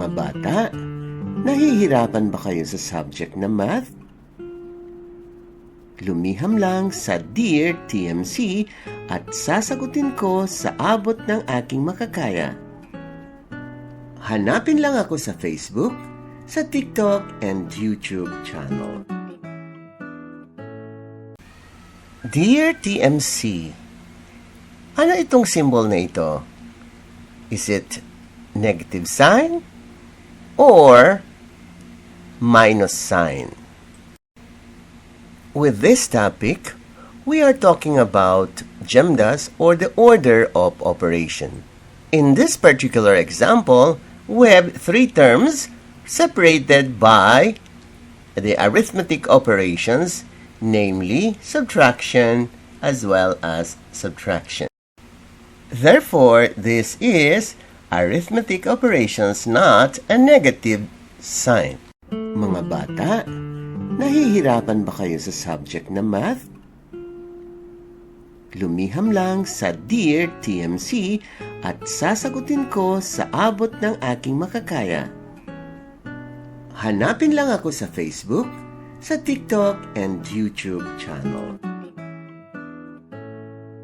Mga bata, nahihirapan ba kayo sa subject na math? Lumiham lang sa Dear TMC at sasagutin ko sa abot ng aking makakaya. Hanapin lang ako sa Facebook, sa TikTok and YouTube channel. Dear TMC, ano itong symbol na ito? Is it negative sign or minus sign? With this topic, we are talking about GEMDAS or the order of operation. In this particular example, we have three terms separated by the arithmetic operations, namely subtraction as well as subtraction. Therefore, this is arithmetic operations, not a negative sign. Mga bata, nahihirapan ba kayo sa subject na math? Lumiham lang sa Dear TMC at sasagutin ko sa abot ng aking makakaya. Hanapin lang ako sa Facebook, sa TikTok and YouTube channel.